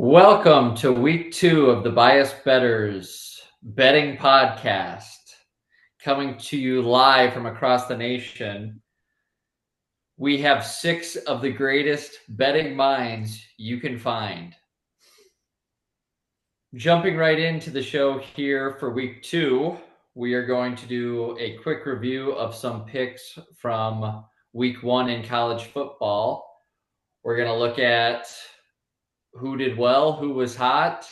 Welcome to week 2 of the Bettors betting podcast, coming to you live from across the nation. We have 6 of the greatest betting minds you can find. Jumping right into the show here for week 2, we are going to do a quick review of some picks from week 1 in college football. We're going to look at who did well, who was hot,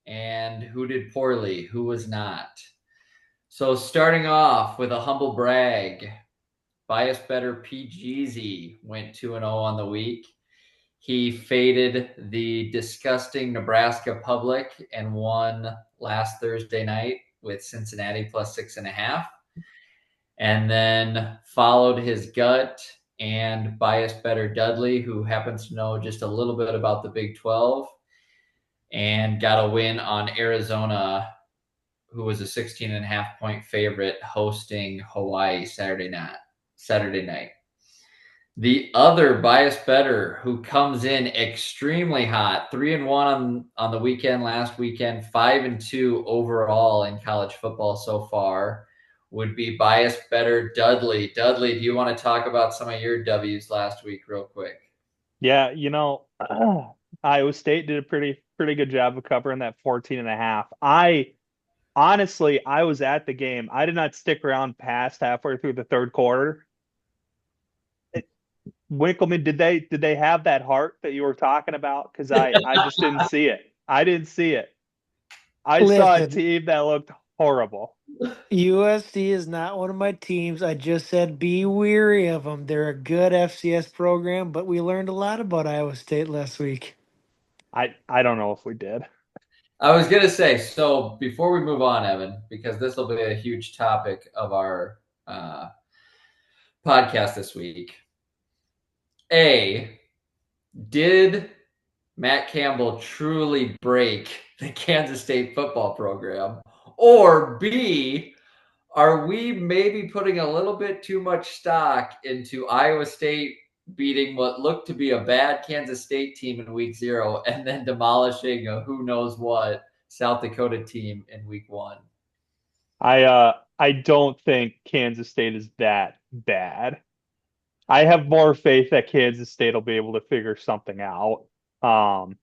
and who did poorly, who was not. So starting off with a humble brag, Bias Better PGZ went 2-0 on the week. He faded the disgusting Nebraska Public and won last Thursday night with Cincinnati plus 6.5. And then followed his gut and Bias Better Dudley, who happens to know just a little bit about the Big 12, and got a win on Arizona, who was a 16.5-point favorite hosting Hawaii Saturday night. The other Bias Better, who comes in extremely hot, 3-1 on the weekend last weekend, 5-2 overall in college football so far, would be Bias Better Dudley. Dudley, do you want to talk about some of your W's last week real quick? Yeah, Iowa State did a pretty good job of covering that 14 and a half. I was at the game. I did not stick around past halfway through the third quarter. Winkleman, did they have that heart that you were talking about? Because I just didn't see it. I didn't see it. I saw a Listen, team that looked horrible. USD is not one of my teams. I just said be weary of them. They're a good FCS program, but we learned a lot about Iowa State last week. I don't know if we did. I was going to say, so before we move on, Evan, because this will be a huge topic of our uh, podcast this week. A, did Matt Campbell truly break the Kansas State football program? Or B, are we maybe putting a little bit too much stock into Iowa State beating what looked to be a bad Kansas State team in week 0 and then demolishing a who knows what South Dakota team in week 1? I don't think Kansas State is that bad. I have more faith that Kansas State will be able to figure something out. Um,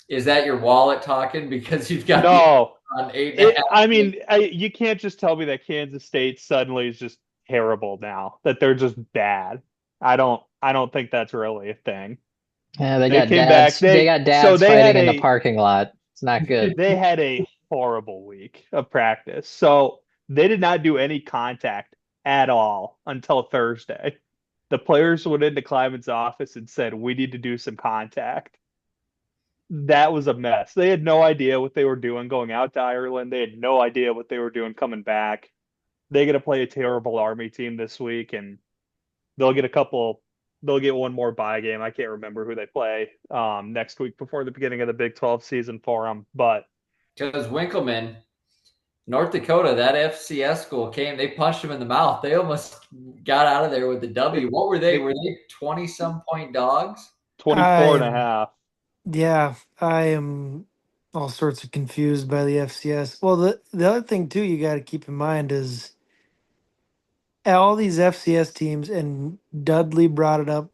Is that your wallet talking? Because you've got the no, on 8.5. you can't just tell me that Kansas State suddenly is just terrible now, that they're just bad. I don't think that's really a thing. Yeah, they They got came back. dads. They got dads They had fighting in the a parking lot. It's not good. they had a horrible week of practice. So they did not do any contact at all until Thursday. The players went into Kleiman's office and said, "We need to do some contact." That was a mess. They had no idea what they were doing going out to Ireland. They had no idea what they were doing coming back. They got to play a terrible Army team this week, and they'll get a couple. They'll get one more bye game. I can't remember who they play next week before the beginning of the Big 12 season for them. But Because Winkleman, North Dakota, that FCS school came, they punched him in the mouth. They almost got out of there with the W. What were they? Were they 20 some point dogs? 24 and a I'm, half. yeah, I am all sorts of confused by the FCS. Well, the other thing too you got to keep in mind is all these FCS teams, and Dudley brought it up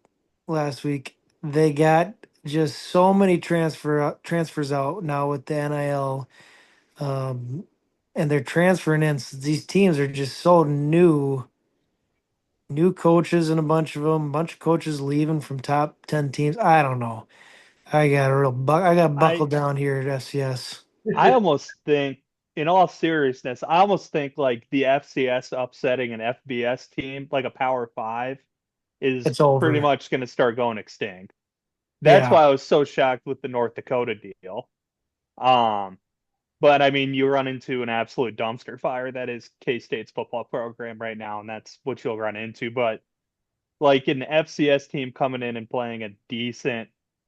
last week. They got just so many transfers out now with the NIL, and they're transferring in. So these teams are just so new coaches and a bunch of coaches leaving from top 10 teams. I don't know. I got I buckled down here at FCS. I almost think, in all seriousness, I almost think like the FCS upsetting an FBS team, like a Power Five, is It's pretty over. much going to start going extinct. That's Yeah. why I was so shocked with the North Dakota deal. Um, but I mean, you run into an absolute dumpster fire that is K-State's football program right now, and that's what you'll run into. But like an FCS team coming in and playing a decent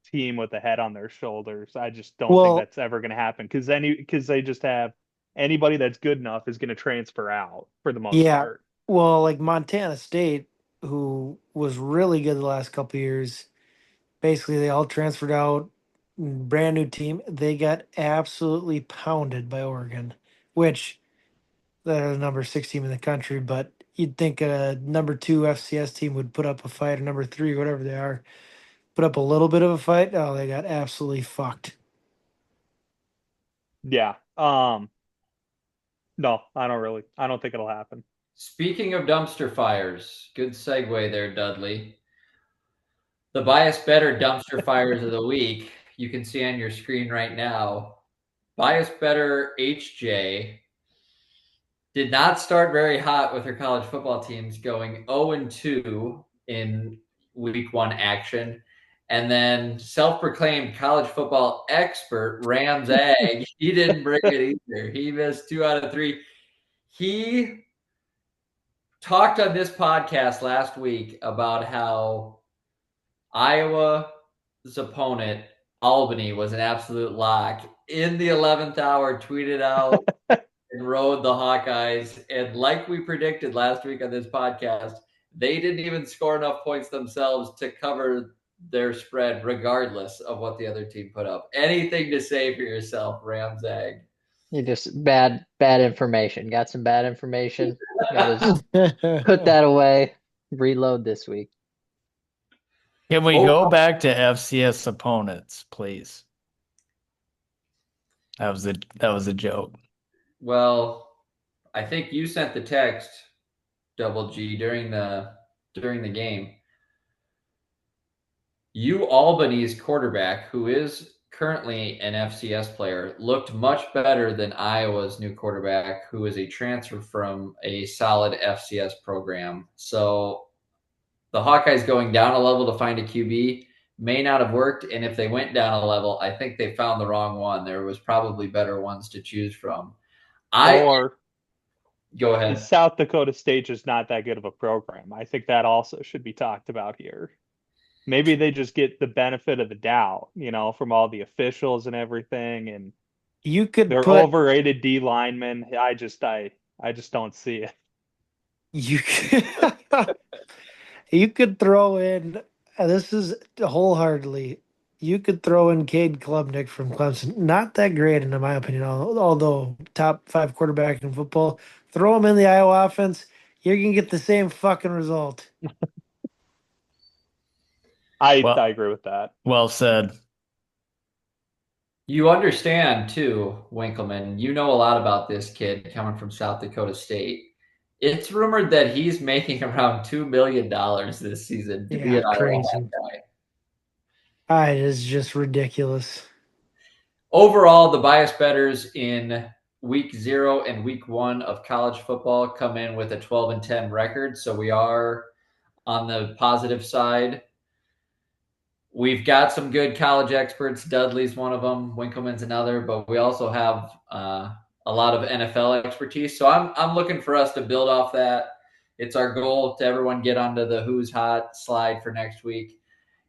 team with a head on their shoulders, I just don't think Well, that's ever going to happen because they just have anybody that's good enough is going to transfer out for the most yeah. part. Well, like Montana State, who was really good the last couple years, basically they all transferred out. brand new team. They got absolutely pounded by Oregon, which they're the number 6 team in the country. But you'd think a number 2 FCS team would put up a fight, or number 3, whatever they are, put up a little bit of a fight. Oh, they got absolutely fucked. Yeah. No, I don't think it'll happen. Speaking of dumpster fires, good segue there, Dudley. The Bias Better dumpster fires of the week, you can see on your screen right now. Bias Better HJ did not start very hot with her college football teams, going 0-2 in week 1 action. And then self-proclaimed college football expert Rams Egg, he didn't bring it either. He missed 2 out of 3. He talked on this podcast last week about how Iowa's opponent, Albany, was an absolute lock. In the 11th hour, tweeted out and rode the Hawkeyes. And like we predicted last week on this podcast, they didn't even score enough points themselves to cover their spread, regardless of what the other team put up. Anything to say for yourself, Rams Egg? You just bad information. Got some bad information. Got to put that away. Reload this week. Can we go back to FCS opponents, please? That was a joke. Well, I think you sent the text, Double G, during the game. Albany's quarterback, who is currently an FCS player, looked much better than Iowa's new quarterback, who is a transfer from a solid FCS program. So the Hawkeyes going down a level to find a QB may not have worked. And if they went down a level, I think they found the wrong one. There was probably better ones to choose from. Go ahead. South Dakota State just not that good of a program. I think that also should be talked about here. Maybe they just get the benefit of the doubt, from all the officials and everything, and they're overrated D linemen. I just don't see it. You could throw in, this is wholeheartedly, you could throw in Cade Klubnik from Clemson. Not that great, in my opinion, although top 5 quarterback in football. Throw him in the Iowa offense, you're going to get the same fucking result. I agree with that. Well said. You understand, too, Winkleman. You know a lot about this kid coming from South Dakota State. It's rumored that he's making around $2 million this season to be an Iowa Hawkeye. It is just ridiculous. Overall, the Bias Bettors in week 0 and week 1 of college football come in with a 12-10 record. So we are on the positive side. We've got some good college experts. Dudley's one of them. Winkleman's another. But we also have a lot of NFL expertise. So I'm looking for us to build off that. It's our goal to everyone get onto the Who's Hot slide for next week.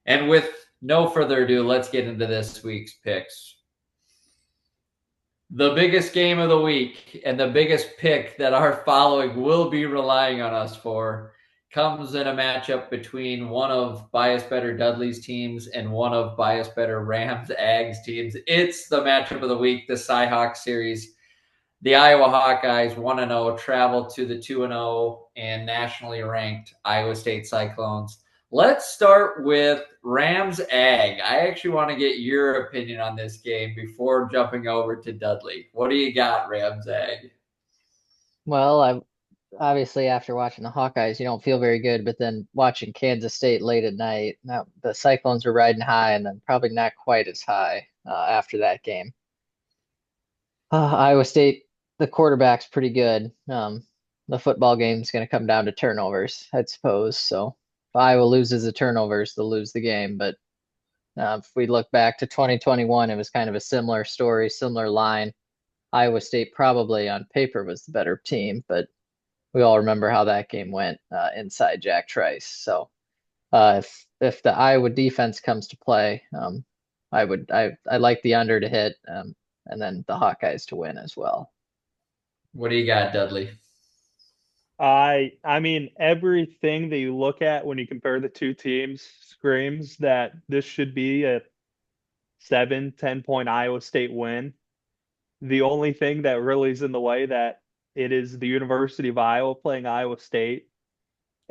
And with no further ado, let's get into this week's picks. The biggest game of the week and the biggest pick that our following will be relying on us for comes in a matchup between one of Bias Better Dudley's teams and one of Bias Better Rams Ags teams. It's the matchup of the week, the Cy-Hawk series. The Iowa Hawkeyes 1-0 travel to the 2-0 and nationally ranked Iowa State Cyclones. Let's start with Rams Ag. I actually want to get your opinion on this game before jumping over to Dudley. What do you got, Rams Ag? Well, obviously after watching the Hawkeyes, you don't feel very good, but then watching Kansas State late at night, the Cyclones were riding high and then probably not quite as high after that game. Iowa State, the quarterback's pretty good. The football game's going to come down to turnovers, I suppose. So if Iowa loses the turnovers, they'll lose the game. But if we look back to 2021, it was kind of a similar story, similar line. Iowa State probably on paper was the better team, but we all remember how that game went inside Jack Trice. So if the Iowa defense comes to play, I like the under to hit, and then the Hawkeyes to win as well. What do you got, Dudley? I mean, everything that you look at when you compare the two teams screams that this should be a 7-10 point Iowa State win. The only thing that really is in the way that it is the University of Iowa playing Iowa State.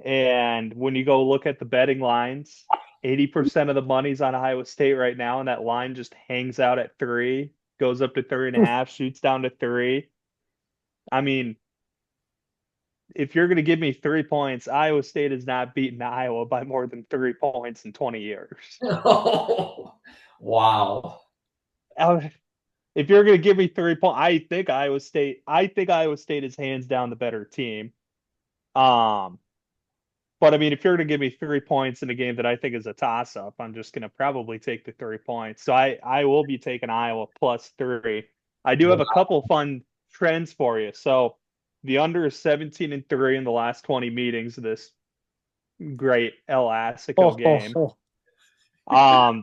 And when you go look at the betting lines, 80% of the money's on Iowa State right now, and that line just hangs out at 3, goes up to 3.5, shoots down to 3. I mean, if you're going to give me 3 points, Iowa State has not beaten Iowa by more than 3 points in 20 years. Oh, wow. If you're going to give me 3 points, I think Iowa State is hands down the better team. But I mean, if you're going to give me 3 points in a game that I think is a toss-up, I'm just going to probably take the 3 points. So I will be taking Iowa +3. I do have a couple fun trends for you. So the under is 17-3 in the last 20 meetings of this great El Assico game.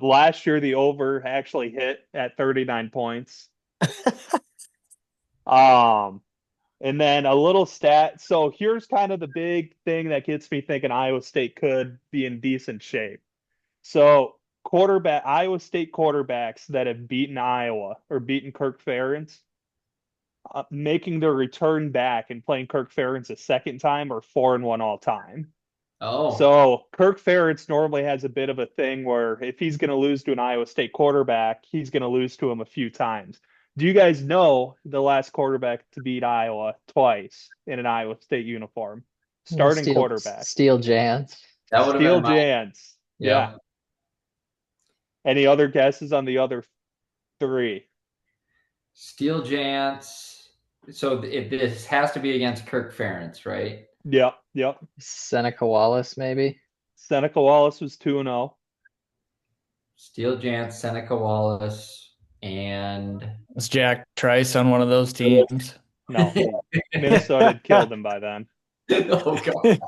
Last year the over actually hit at 39 points. And then a little stat. So here's kind of the big thing that gets me thinking Iowa State could be in decent shape. So Iowa State quarterbacks that have beaten Iowa or beaten Kirk Ferentz, making their return back and playing Kirk Ferentz a second time are 4-1 all time. Oh, So Kirk Ferentz normally has a bit of a thing where if he's going to lose to an Iowa State quarterback, he's going to lose to him a few times. Do you guys know the last quarterback to beat Iowa twice in an Iowa State uniform? Starting quarterback. Steele Jans. that would have Steele been my. Jans. Yeah. Yep. Any other guesses on the other 3? Steel Jants. So this has to be against Kirk Ferentz, right? Yep. Seneca Wallace, maybe. Seneca Wallace was 2-0. Steel Jants, Seneca Wallace, and Was Jack Trice on one of those teams? No. Minnesota had killed him by then. oh god,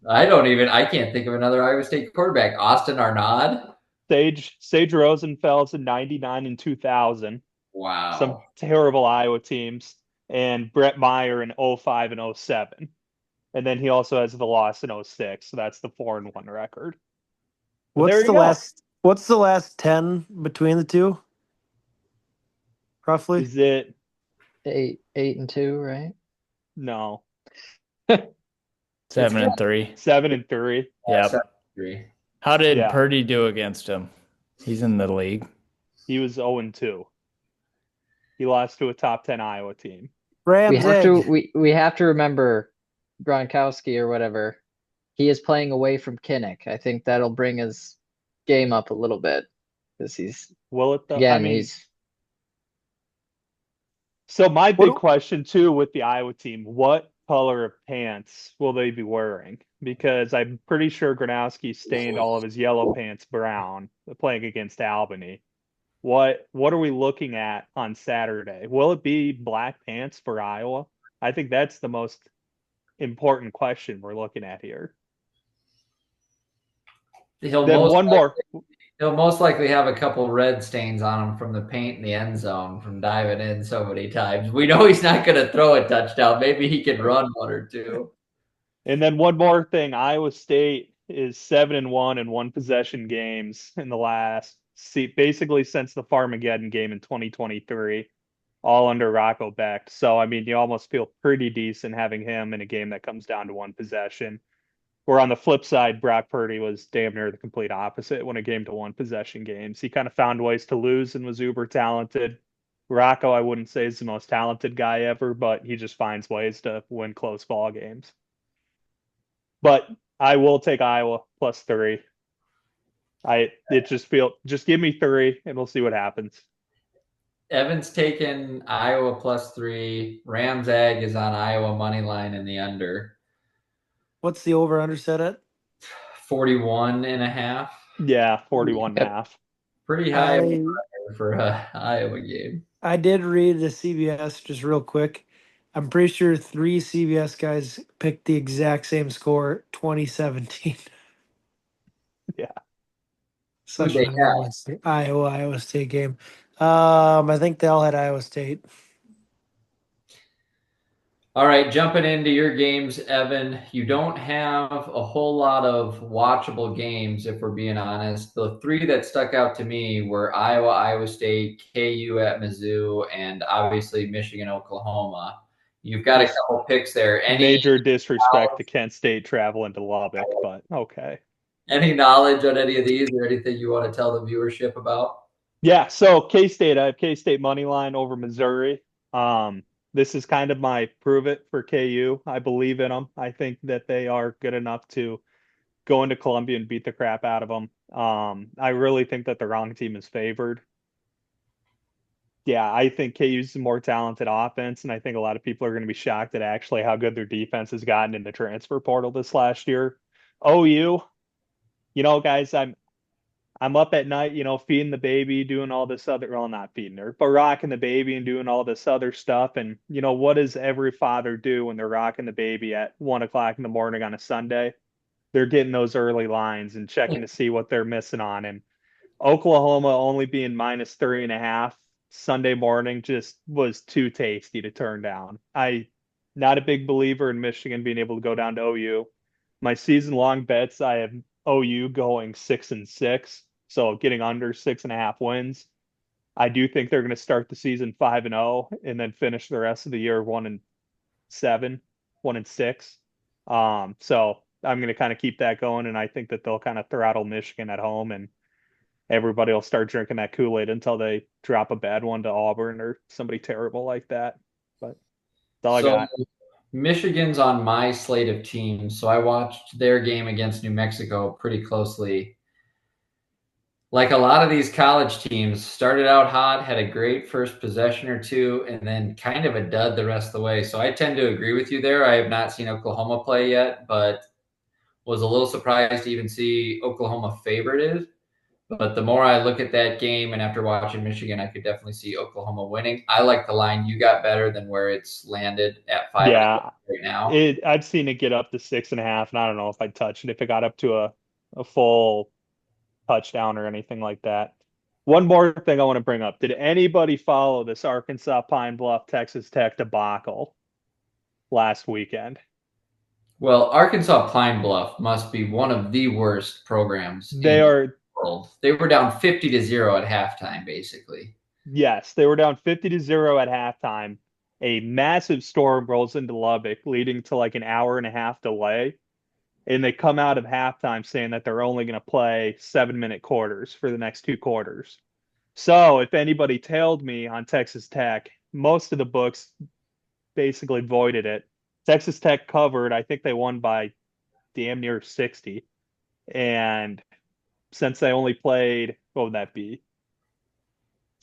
I can't think of another Iowa State quarterback. Austin Arnaud. Sage Rosenfels in 99 and 2000. Wow. Some terrible Iowa teams. And Brett Meyer in 05 and 07. And then he also has the loss in 06. So that's the 4-1 record. But What's the last 10 between the two? Roughly? Is it 8-2, right? no 7-3. 7-3? Yep. 3. How did Yeah. Purdy do against him? He's in the league. He was 0-2. He lost to a top 10 Iowa team. We have to remember Gronkowski or whatever. He is playing away from Kinnick. I think that'll bring his game up a little bit because Will it though? again, I mean, he's so my big What- question too with the Iowa team, what color of pants will they be wearing? Because I'm pretty sure Gronowski stained all of his yellow pants brown playing against Albany. What are we looking at on Saturday? Will it be black pants for Iowa? I think that's the most important question we're looking at here. He'll Then most likely have a couple red stains on him from the paint in the end zone from diving in so many times. We know he's not going to throw a touchdown. Maybe he can run one or two. And then one more thing, Iowa State is 7-1 in one possession games in the last basically since the Farmageddon game in 2023, all under Rocco Becht. So I mean, you almost feel pretty decent having him in a game that comes down to one possession. Where on the flip side, Brock Purdy was damn near the complete opposite when it came to one possession games. He kind of found ways to lose and was uber talented. Rocco, I wouldn't say is the most talented guy ever, but he just finds ways to win close ball games. But I will take Iowa +3. Just give me 3 and we'll see what happens. Evan's taken Iowa +3. Rams Ag is on Iowa money line in the under. What's the over under set at? 41.5. Yeah, 41.5. Pretty high for a Iowa game. I did read the CBS just real quick. I'm pretty sure 3 CBS guys picked the exact same score, 2017. Yeah. Such an Iowa State game. I think they all had Iowa State. All right, jumping into your games, Evan. You don't have a whole lot of watchable games, if we're being honest. The three that stuck out to me were Iowa, Iowa State, KU at Mizzou, and obviously Michigan, Oklahoma. You've got a Just couple picks there. major disrespect to Kent State traveling to Lubbock, but okay. Any knowledge on any of these or anything you want to tell the viewership about? Yeah, so K-State, I have K-State money line over Missouri. This is kind of my prove it for KU. I believe in them. I think that they are good enough to go into Columbia and beat the crap out of them. I really think that the wrong team is favored. Yeah, I think KU's a more talented offense, and I think a lot of people are going to be shocked at actually how good their defense has gotten in the transfer portal this last year. OU, guys, I'm up at night, feeding the baby, doing all this other, well, not feeding her, but rocking the baby and doing all this other stuff. And, what does every father do when they're rocking the baby at 1 o'clock in the morning on a Sunday? They're getting those early lines and checking to see what they're missing on. And Oklahoma only being -3.5 Sunday morning just was too tasty to turn down. Not a big believer in Michigan being able to go down to OU. My season long bets, I have OU going 6-6, so getting under 6.5 wins. I do think they're going to start the season 5-0 and then finish the rest of the year 1-7, 1-6. So I'm going to kind of keep that going, and I think that they'll kind of throttle Michigan at home, and everybody will start drinking that Kool-Aid until they drop a bad one to Auburn or somebody terrible like that. But that's all I So got. Michigan's on my slate of teams, so I watched their game against New Mexico pretty closely. Like a lot of these college teams, started out hot, had a great first possession or two, and then kind of a dud the rest of the way. So I tend to agree with you there. I have not seen Oklahoma play yet, but was a little surprised to even see Oklahoma favorited. But the more I look at that game and after watching Michigan, I could definitely see Oklahoma winning. I like the line you got better than where it's landed at 5.5 Yeah, right now. I've seen it get up to 6.5, and I don't know if I'd touch it if it got up to a full touchdown or anything like that. One more thing I want to bring up. Did anybody follow this Arkansas Pine Bluff Texas Tech debacle last weekend? Well, Arkansas Pine Bluff must be one of the worst programs They in the are, world. They were down 50-0 at halftime, basically. yes, they were down 50-0 at halftime. A massive storm rolls into Lubbock, leading to like an hour and a half delay. And they come out of halftime saying that they're only going to play 7-minute quarters for the next two quarters. So if anybody tailed me on Texas Tech, most of the books basically voided it. Texas Tech covered. I think they won by damn near 60. And since they only played, what would that be?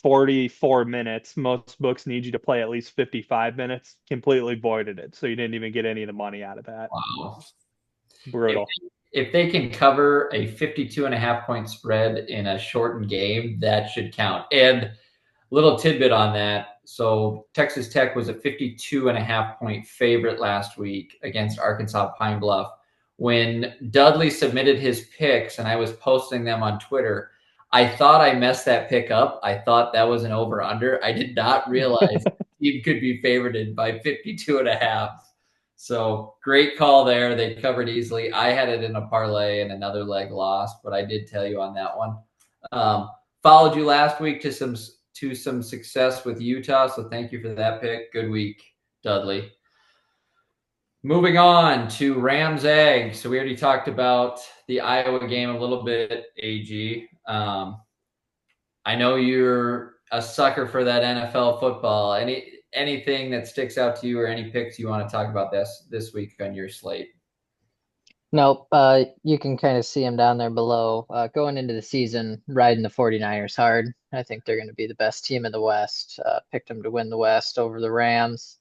44 minutes. Most books need you to play at least 55 minutes. Completely voided it. So you didn't even get any of the money out of that. Wow. If, Brutal. if they can cover a 52.5 point spread in a shortened game, that should count. And little tidbit on that. So Texas Tech was a 52.5 point favorite last week against Arkansas Pine Bluff. When Dudley submitted his picks and I was posting them on Twitter, I thought I messed that pick up. I thought that was an over under. I did not realize the team could be favored by 52.5. So great call there. They covered easily. I had it in a parlay and another leg lost, but I did tell you on that one. Followed you last week to some success with Utah, so thank you for that pick. Good week, Dudley. Moving on to Rams Egg. So we already talked about the Iowa game a little bit, AG. I know you're a sucker for that NFL football. Anything that sticks out to you or any picks you want to talk about this week on your slate? Nope. You can kind of see them down there below. Going into the season, riding the 49ers hard. I think they're going to be the best team in the West. Picked them to win the West over the Rams.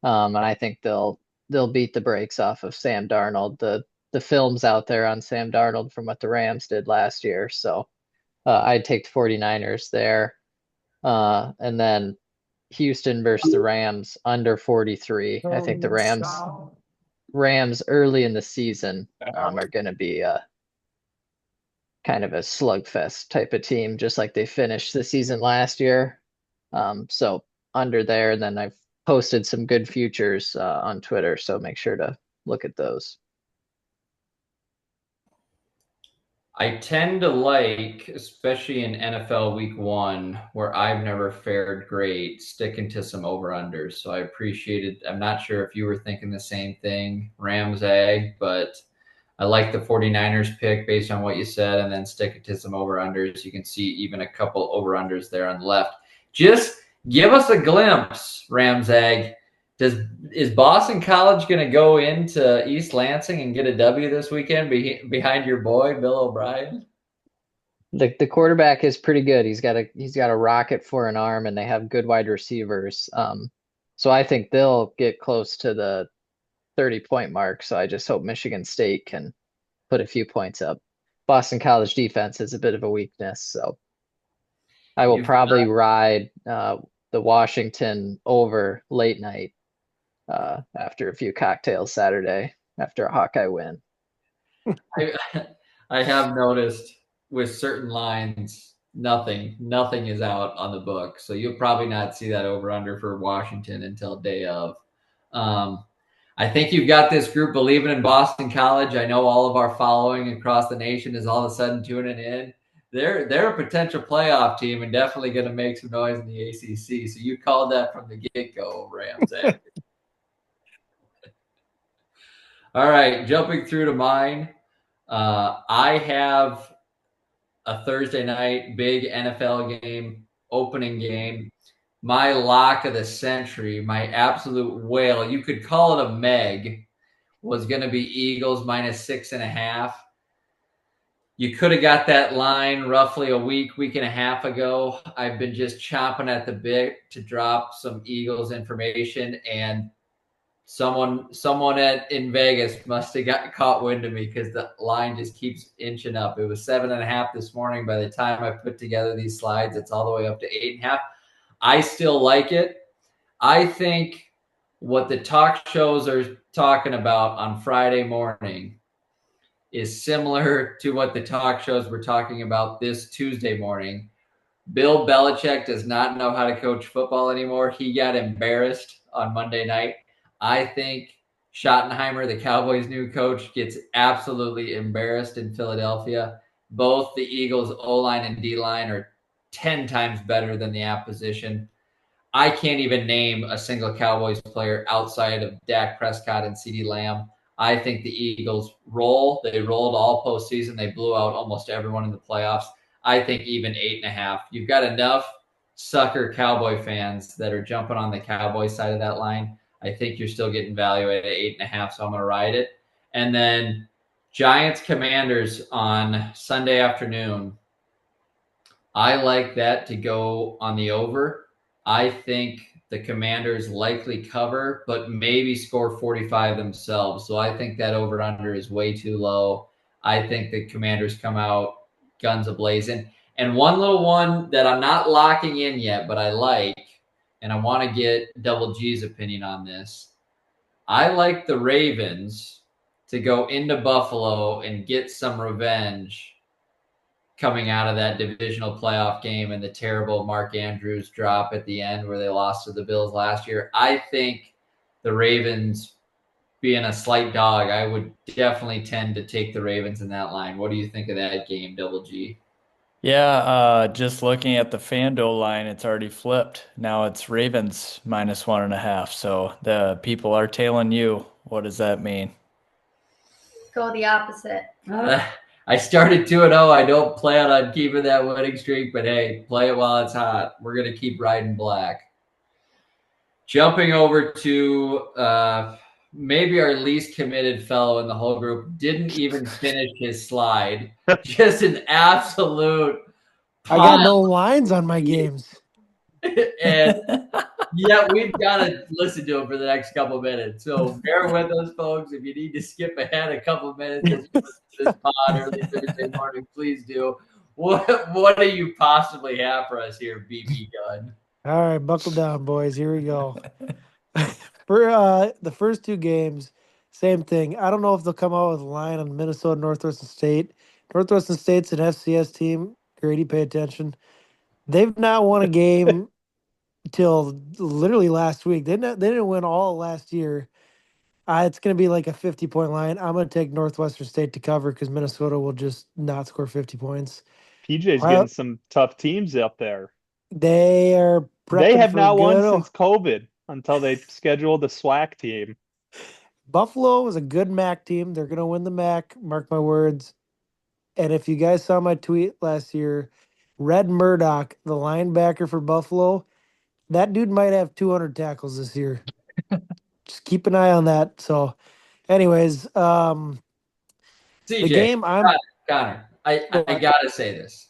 And I think they'll beat the brakes off of Sam Darnold. The film's out there on Sam Darnold from what the Rams did last year. So I'd take the 49ers there. And then Houston versus the Rams under 43. I think the Rams early in the season are going to be kind of a slugfest type of team, just like they finished the season last year. So under there, and then I've posted some good futures on Twitter, so make sure to look at those. I tend to like, especially in NFL Week 1, where I've never fared great, sticking to some over-unders. So I appreciated. I'm not sure if you were thinking the same thing, Rams Ag, but I like the 49ers pick based on what you said, and then sticking to some over-unders. You can see even a couple over-unders there on the left. Just give us a glimpse, Rams Ag. Is Boston College going to go into East Lansing and get a W this weekend behind your boy Bill O'Brien? The quarterback is pretty good. He's got a rocket for an arm, and they have good wide receivers. So I think they'll get close to the 30-point mark. So I just hope Michigan State can put a few points up. Boston College defense is a bit of a weakness, so I will probably ride the Washington over late night after a few cocktails Saturday after a Hawkeye win. I have noticed with certain lines, nothing is out on the book. So you'll probably not see that over under for Washington until day of. I think you've got this group believing in Boston College. I know all of our following across the nation is all of a sudden tuning in. They're a potential playoff team and definitely going to make some noise in the ACC. So you called that from the get-go, Rams. All right, jumping through to mine. I have a Thursday night big NFL game, opening game. My lock of the century, my absolute whale, you could call it a Meg, was going to be Eagles -6.5. You could have got that line roughly a week and a half ago. I've been just chomping at the bit to drop some Eagles information, and someone in Vegas must have got caught wind of me because the line just keeps inching up. It was 7.5 this morning. By the time I put together these slides, it's all the way up to 8.5. I still like it. I think what the talk shows are talking about on Friday morning is similar to what the talk shows were talking about this Tuesday morning. Bill Belichick does not know how to coach football anymore. He got embarrassed on Monday night. I think Schottenheimer, the Cowboys' new coach, gets absolutely embarrassed in Philadelphia. Both the Eagles' O-line and D-line are 10 times better than the opposition. I can't even name a single Cowboys player outside of Dak Prescott and CeeDee Lamb. I think the Eagles roll. They rolled all postseason. They blew out almost everyone in the playoffs. I think even 8.5. You've got enough sucker Cowboy fans that are jumping on the Cowboy side of that line. I think you're still getting value at 8.5, so I'm going to ride it. And then Giants Commanders on Sunday afternoon. I like that to go on the over. I think the Commanders likely cover, but maybe score 45 themselves. So I think that over-under is way too low. I think the Commanders come out guns a-blazing. And one little one that I'm not locking in yet, but I like, and I want to get Double G's opinion on this. I like the Ravens to go into Buffalo and get some revenge coming out of that divisional playoff game and the terrible Mark Andrews drop at the end where they lost to the Bills last year. I think the Ravens, being a slight dog, I would definitely tend to take the Ravens in that line. What do you think of that game, Double G? Yeah, just looking at the FanDuel line, it's already flipped. Now it's Ravens -1.5. So the people are tailing you. What does that mean? Go the opposite. I started 2-0. I don't plan on keeping that winning streak, but hey, play it while it's hot. We're going to keep riding black. Jumping over to maybe our least committed fellow in the whole group, didn't even finish his slide. Just an absolute I got no lines on my games. And yeah, we've got to listen to him for the next couple of minutes. So bear with us, folks. If you need to skip ahead a couple of minutes as you listen to this pod early Thursday morning, please do. What do you possibly have for us here, BB Gun? All right, buckle down, boys. Here we go. For the first two games, same thing. I don't know if they'll come out with a line on Minnesota Northwestern State. Northwestern State's an FCS team. Grady, pay attention. They've not won a game till literally last week. They didn't win all last year. It's going to be like a 50-point line. I'm going to take Northwestern State to cover because Minnesota will just not score 50 points. PJ's getting Well, some tough teams up there. they are They prepping have for not won good. since COVID until they scheduled the SWAC team. Buffalo is a good MAC team. They're going to win the MAC. Mark my words. And if you guys saw my tweet last year, Red Murdoch, the linebacker for Buffalo, that dude might have 200 tackles this year. Just keep an eye on that. So, anyways, the CJ, game I'm Connor, go I on. gotta say this.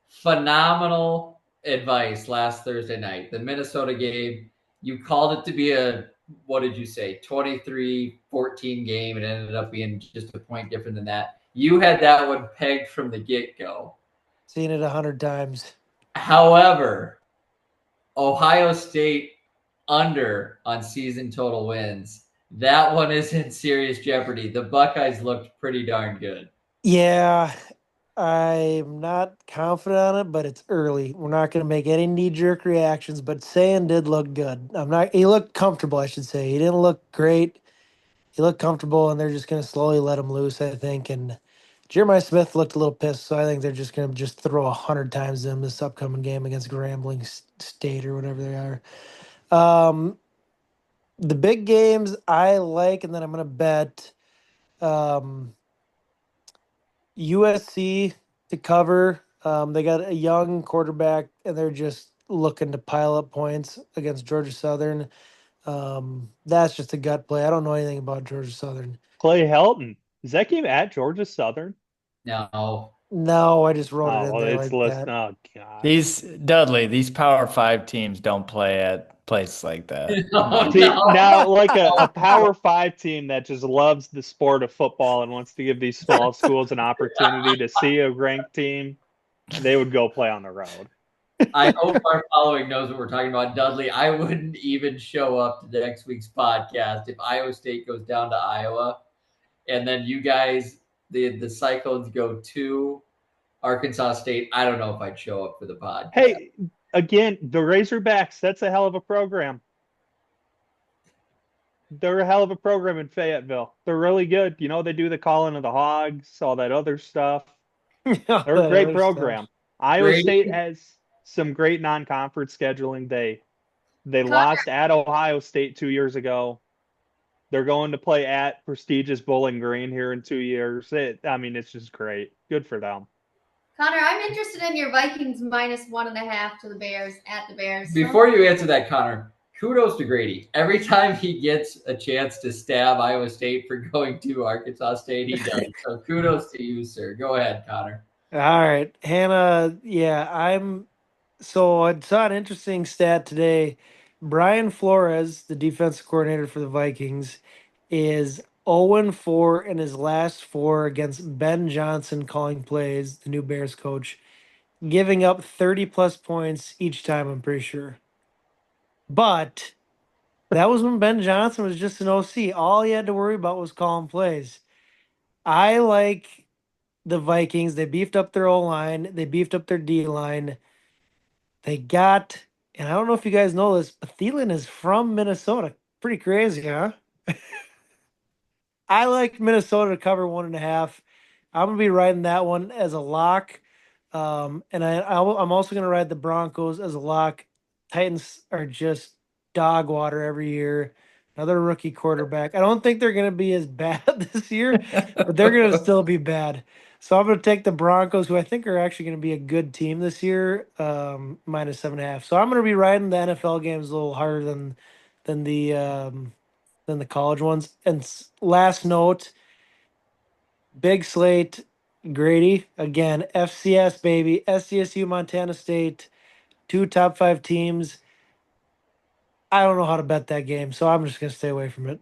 Phenomenal advice last Thursday night. The Minnesota game, you called it to be a, what did you say, 23-14 game. It ended up being just a point different than that. You had that one pegged from the get-go. Seen it 100 times. However, Ohio State under on season total wins. That one is in serious jeopardy. The Buckeyes looked pretty darn good. Yeah, I'm not confident on it, but it's early. We're not going to make any knee-jerk reactions, but Sayan did look good. He looked comfortable, I should say. He didn't look great. He looked comfortable, and they're just going to slowly let him loose, I think. And Jeremiah Smith looked a little pissed, so I think they're just going to just throw 100 times in this upcoming game against Grambling State or whatever they are. The big games I like, and then I'm going to bet USC to cover. They got a young quarterback, and they're just looking to pile up points against Georgia Southern. That's just a gut play. I don't know anything about Georgia Southern. Clay Helton. Is that game at Georgia Southern? No. No, I just wrote it Oh, in well, there it's like listed. that. Oh, God. These Power Five teams don't play at places like that. Come No, on. See, now, no. like a Power Five team that just loves the sport of football and wants to give these small schools an opportunity to see a ranked team, they would go play on the road. I hope our following knows what we're talking about. Dudley, I wouldn't even show up to next week's podcast if Iowa State goes down to Iowa and then you guys, the Cyclones, go to Arkansas State. I don't know if I'd show up for the podcast. Hey, again, the Razorbacks, that's a hell of a program. They're a hell of a program in Fayetteville. They're really good. You know, they do the calling of the hogs, all that other stuff. They're a great program. Iowa Grady, State has some great non-conference scheduling. They Connor, lost at Ohio State 2 years ago. They're going to play at prestigious Bowling Green here in 2 years. It's just great. Good for them. Connor, I'm interested in your Vikings -1.5 to the Bears at the Bears. Before you answer that, Connor, kudos to Grady. Every time he gets a chance to stab Iowa State for going to Arkansas State, he does. So kudos to you, sir. Go ahead, Connor. All right, Hannah. Yeah, So I saw an interesting stat today. Brian Flores, the defensive coordinator for the Vikings, is 0-4 in his last four against Ben Johnson calling plays, the new Bears coach, giving up 30 plus points each time, I'm pretty sure. But that was when Ben Johnson was just an OC. All he had to worry about was calling plays. I like the Vikings. They beefed up their O line, they beefed up their D line. They got, and I don't know if you guys know this, but Thielen is from Minnesota. Pretty crazy, huh? I like Minnesota to cover 1.5. I'm gonna be riding that one as a lock. And I'm also gonna ride the Broncos as a lock. Titans are just dog water every year. Another rookie quarterback. I don't think they're gonna be as bad this year, but they're gonna still be bad. So I'm gonna take the Broncos, who I think are actually gonna be a good team this year, -7.5. So I'm gonna be riding the NFL games a little harder than the than the college ones. And last note, big slate, Grady again, FCS baby, SDSU, Montana State, two top five teams. I don't know how to bet that game, so I'm just gonna stay away from it.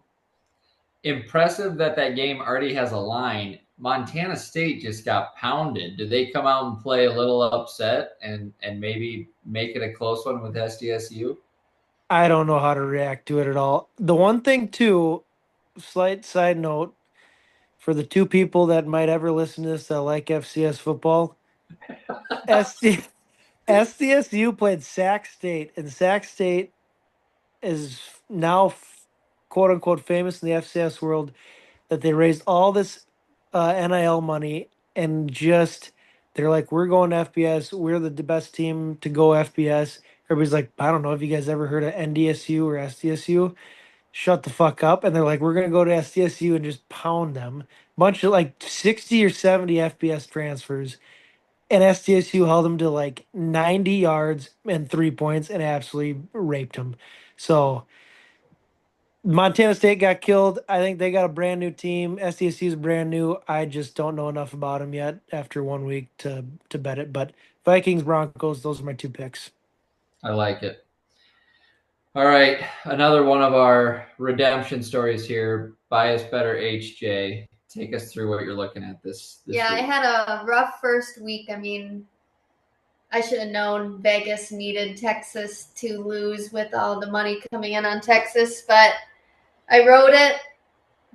Impressive that game already has a line. Montana State just got pounded. Do they come out and play a little upset and maybe make it a close one with SDSU? I don't know how to react to it at all. The one thing too, slight side note, for the two people that might ever listen to this that like FCS football, SD, SDSU played Sac State, and Sac State is now quote unquote famous in the FCS world that they raised all this NIL money and just they're like, we're going to FBS. We're the best team to go FBS. Everybody's like, I don't know if you guys ever heard of NDSU or SDSU. Shut the fuck up. And they're like, we're gonna go to SDSU and just pound them. Bunch of like 60 or 70 FBS transfers. And SDSU held them to like 90 yards and 3 points and absolutely raped them. So Montana State got killed. I think they got a brand new team. SDSU is brand new. I just don't know enough about them yet after 1 week to bet it. But Vikings, Broncos, those are my two picks. I like it. All right, another one of our redemption stories here. Bias Better HJ. Take us through what you're looking at this Yeah, week. I had a rough first week. I mean, I should have known Vegas needed Texas to lose with all the money coming in on Texas, but I wrote it,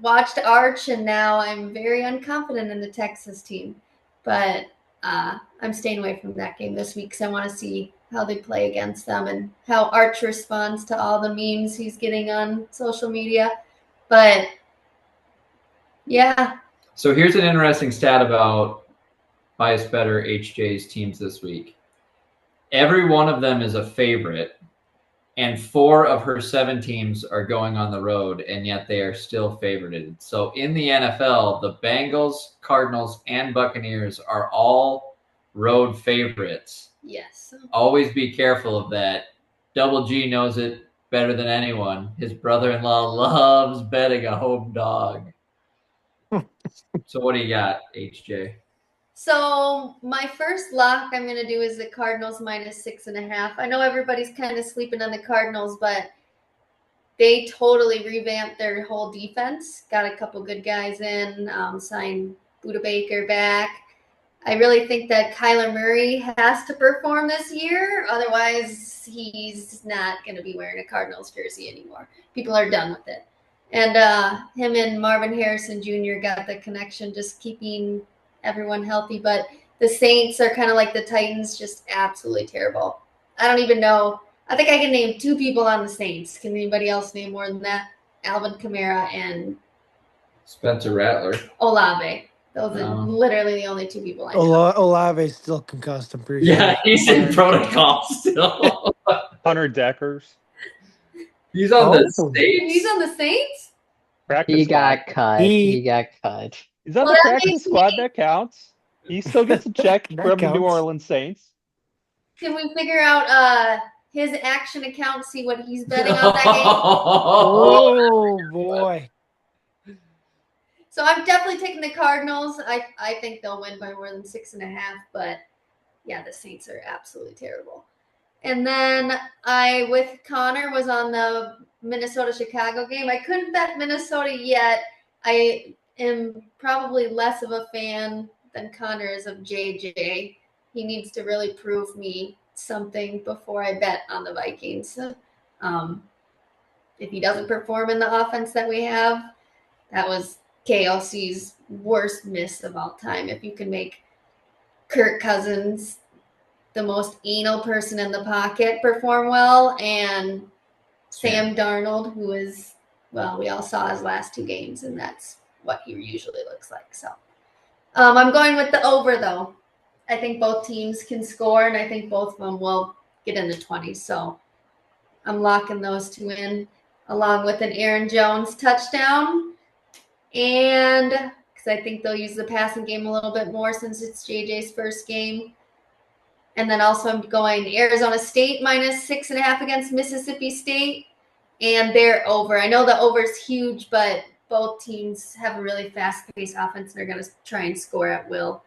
watched Arch, and now I'm very unconfident in the Texas team. But I'm staying away from that game this week because I want to see how they play against them and how Arch responds to all the memes he's getting on social media. But yeah. So here's an interesting stat about Bias Better HJ's teams this week. Every one of them is a favorite, and 4 of her 7 teams are going on the road, and yet they are still favorited. So in the NFL, the Bengals, Cardinals, and Buccaneers are all road favorites. Yes. Always be careful of that. Double G knows it better than anyone. His brother-in-law loves betting a home dog. So what do you got, HJ? So my first lock I'm going to do is the Cardinals minus 6.5. I know everybody's kind of sleeping on the Cardinals, but they totally revamped their whole defense. Got a couple good guys in, signed Buda Baker back. I really think that Kyler Murray has to perform this year. Otherwise, he's not going to be wearing a Cardinals jersey anymore. People are done with it. And him and Marvin Harrison Jr. got the connection, just keeping everyone healthy. But the Saints are kind of like the Titans, just absolutely terrible. I don't even know. I think I can name 2 people on the Saints. Can anybody else name more than that? Alvin Kamara and Spencer Rattler. Olave. Those are literally the only 2 people I know. Olave's still concussed, I'm pretty sure. Yeah, he's in protocol still. Hunter Deckers. He's on the Oh. States. He's on the Saints? Practice He squad. got cut. He got cut. He's on Well, the that practice makes squad. That counts. He still gets a check That from the New counts. Orleans Saints. Can we figure out his action account, see what he's betting on that game? Oh boy. So I'm definitely taking the Cardinals. I think they'll win by more than 6.5, but yeah, the Saints are absolutely terrible. And then I, with Connor, was on the Minnesota-Chicago game. I couldn't bet Minnesota yet. I am probably less of a fan than Connor is of JJ. He needs to really prove me something before I bet on the Vikings. If he doesn't perform in the offense that we have, that was KLC's worst miss of all time. If you can make Kirk Cousins, the most anal person in the pocket, perform well, and Sam Darnold, who is, well, we all saw his last 2 games, and that's what he usually looks like. So I'm going with the over, though. I think both teams can score, and I think both of them will get in the 20s. So I'm locking those 2 in, along with an Aaron Jones touchdown. And because I think they'll use the passing game a little bit more since it's JJ's first game. And then also I'm going Arizona State minus 6.5 against Mississippi State. And they're over. I know the over is huge, but both teams have a really fast-paced offense. They're going to try and score at will.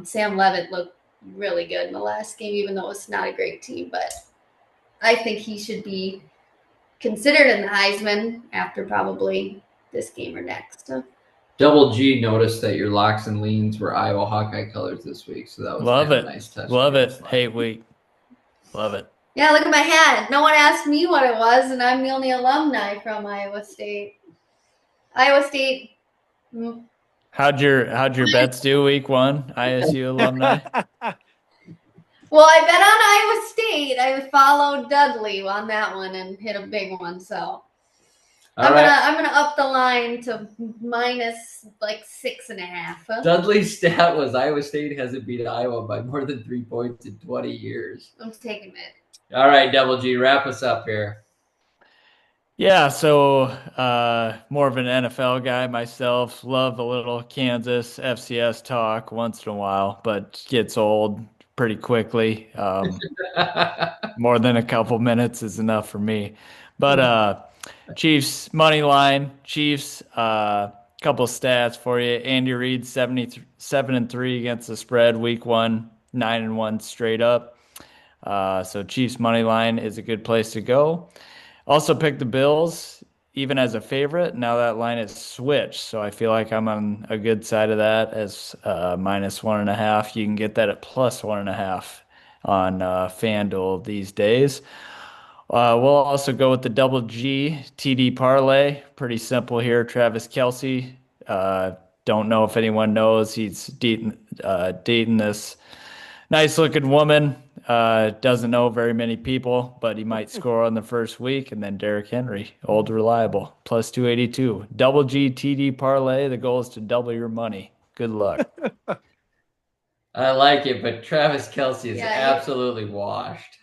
Sam Levitt looked really good in the last game, even though it's not a great team. But I think he should be considered in the Heisman after probably this game or next. Double G noticed that your locks and leans were Iowa Hawkeye colors this week, so that was Love kind it. of a nice touch. Love it. Hate week. Love it. Yeah, look at my hat. No one asked me what it was, and I'm the only alumni from Iowa State. Iowa State. How'd your bets do week 1, ISU alumni? Well, I bet on Iowa State. I followed Dudley on that one and hit a big one. So I'm gonna up the line to minus like 6.5. Dudley's stat was Iowa State hasn't beat Iowa by more than 3 points in 20 years. I'm taking it. All right, Double G, wrap us up here. Yeah, so more of an NFL guy myself. Love a little Kansas FCS talk once in a while, but gets old pretty quickly. More than a couple minutes is enough for me. But Chiefs money line, Chiefs. Couple stats for you. Andy Reid 77-3 against the spread week 1, 9-1 straight up. So Chiefs money line is a good place to go. Also picked the Bills even as a favorite. Now that line is switched, so I feel like I'm on a good side of that as -1.5. You can get that at +1.5 on FanDuel these days. We'll also go with the double G TD parlay. Pretty simple here. Travis Kelce. Don't know if anyone knows. He's dating this nice looking woman. Doesn't know very many people, but he might score on the first week. And then Derrick Henry, old reliable, +282. Double G TD parlay. The goal is to double your money. Good luck. I like it, but Travis Kelce is absolutely washed.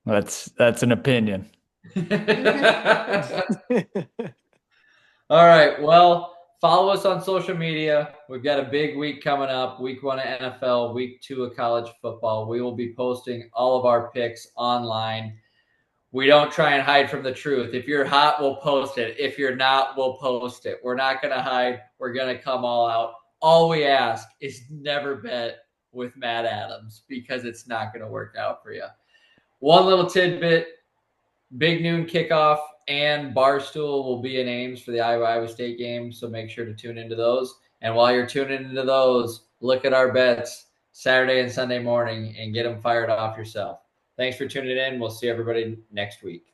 That's an opinion. All right. Well, follow us on social media. We've got a big week coming up. Week 1 of NFL, week 2 of college football. We will be posting all of our picks online. We don't try and hide from the truth. If you're hot, we'll post it. If you're not, we'll post it. We're not going to hide. We're going to come all out. All we ask is never bet with Matt Adams because it's not going to work out for you. One little tidbit, big noon kickoff and Barstool will be in Ames for the Iowa State game, so make sure to tune into those. And while you're tuning into those, look at our bets Saturday and Sunday morning and get them fired off yourself. Thanks for tuning in. We'll see everybody next week.